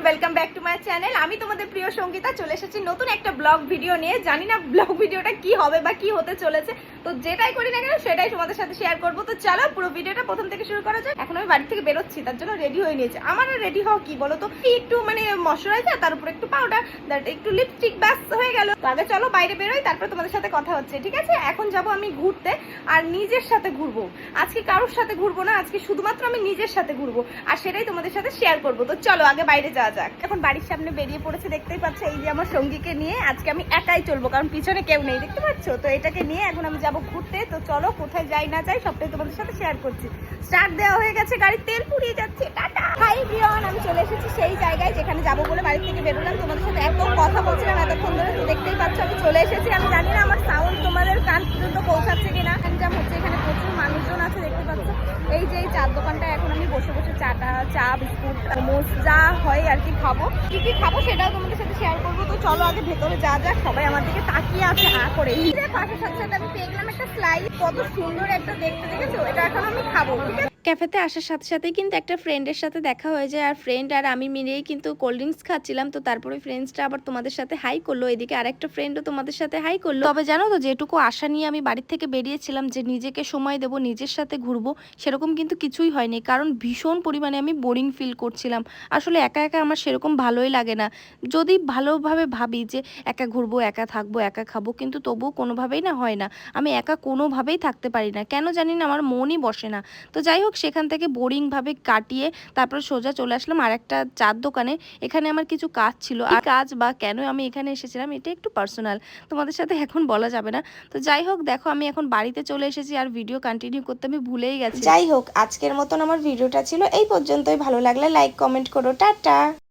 Welcome back to my channel. আমি তোমাদের প্রিয় সঙ্গীতা চলে এসেছি নতুন একটা ব্লগ ভিডিও নিয়ে। জানি না ব্লগ ভিডিওটা কি হবে বা কি হতে চলেছে, তো যেটাই করি না কেন সেটাই তোমাদের সাথে শেয়ার করবো। তো চলো পুরো ভিডিওটা প্রথম থেকে শুরু করা যায়। এখন আমি বাড়ি থেকে বেরোচ্ছি, তার জন্য রেডি হয়ে নিয়েছি। আমার রেডি হওয়া কি বলো তো, একটু মানে ময়শ্চারাইজার, তার উপর একটু পাউডার, একটু লিপস্টিক, ব্যাস হয়ে গেল। আগে চলো বাইরে বেরোই, তারপর তোমাদের সাথে কথা হচ্ছে, ঠিক আছে? এখন যাব আমি ঘুরতে, আর নিজের সাথে ঘুরবো। আজকে কারোর সাথে ঘুরবো না, আজকে শুধুমাত্র আমি নিজের সাথে ঘুরবো, আর সেটাই তোমাদের সাথে শেয়ার করবো। তো চলো আগে বাইরে যাওয়া যাক। এখন বাড়ির সামনে বেরিয়ে পড়েছে, দেখতেই পাচ্ছ। এই যে আমার সঙ্গীকে নিয়ে আজকে আমি একাই চলবো, কারণ পিছনে কেউ নেই, দেখতে পাচ্ছ? তো এটাকে নিয়ে এখন আমি যাব ঘুরতে। তো চলো কোথায় যাই না যাই সবটাই তোমাদের সাথে শেয়ার করছি। স্টার্ট দেওয়া হয়ে গেছে, গাড়ির তেল পুড়িয়ে যাচ্ছে। টাটা। হাই এভরিওয়ান, আমি চলে এসেছি সেই জায়গায় যেখানে যাবো বলে বাড়ি থেকে বেরোলাম। তোমাদের সাথে এত কথা বলছিলাম এতক্ষণ ধরে, তো দেখতেই পাচ্ছ আমি চলে এসেছি। আমি জানি না আমার সাউন্ড তোমাদের কান পর্যন্ত পৌঁছাচ্ছে কিনা। গ্যাঞ্জাম হচ্ছে, এখানে প্রচুর মানুষজন আছে, দেখতে পাচ্ছ। এই যে এই চার দোকানটা, এখন আমি বসে বসে চা বিস্কুট মোমোস যা হয় আর কি খাবো। কি কি খাবো সেটাও তোমাদের সাথে শেয়ার করবো। তো চলো আগে ভেতরে যা যাক। সবাই আমার দিকে তাকিয়ে আছে হা করে। পাশের সাথে সাথে আমি পেয়ে গেলাম একটা স্লাইস, কত সুন্দর একটা দেখতে, দেখেছো? এটা এখন আমি খাবো, ঠিক আছে? ক্যাফেতে আসার সাথে সাথেই কিন্তু একটা ফ্রেন্ডের সাথে দেখা হয়ে যায়, আর ফ্রেন্ড আর আমি মিলেই কিন্তু কোল্ড ড্রিঙ্কস খাচ্ছিলাম। তো তারপরে ফ্রেন্ডসটা আবার তোমাদের সাথে হাই করলো, এদিকে আরেকটা ফ্রেন্ডও তোমাদের সাথে হাই করলো। তবে জানো তো, যেটুকু আশা নিয়ে আমি বাড়ির থেকে বেরিয়েছিলাম যে নিজেকে সময় দেবো, নিজের সাথে ঘুরবো, সেরকম কিন্তু কিছুই হয়নি। কারণ ভীষণ পরিমাণে আমি বোরিং ফিল করছিলাম। আসলে একা একা আমার সেরকম ভালোই লাগে না। যদি ভালোভাবে ভাবি যে একা ঘুরবো, একা থাকবো, একা খাবো, কিন্তু তবুও কোনোভাবেই না হয় না। আমি একা কোনোভাবেই থাকতে পারি না, কেন জানি না, আমার মনই বসে না। তো যাই হোক, সেখান থেকে বোরিংভাবে কাটিয়ে তারপর সোজা চলে আসলাম আর একটা চার দোকানে। এখানে আমার কিছু কাজ ছিল, আর কাজ বা কেন আমি এখানে এসেছিলাম এটা একটু পার্সোনাল, তোমাদের সাথে এখন বলা যাবে না। তো যাই হোক, দেখো আমি এখন বাড়িতে চলে এসেছি, আর ভিডিও কন্টিনিউ করতে আমি ভুলেই গেছি। যাই হোক, আজকের মতন আমার ভিডিওটা ছিল এই পর্যন্তই। ভালো লাগলে লাইক কমেন্ট করো। টাটা।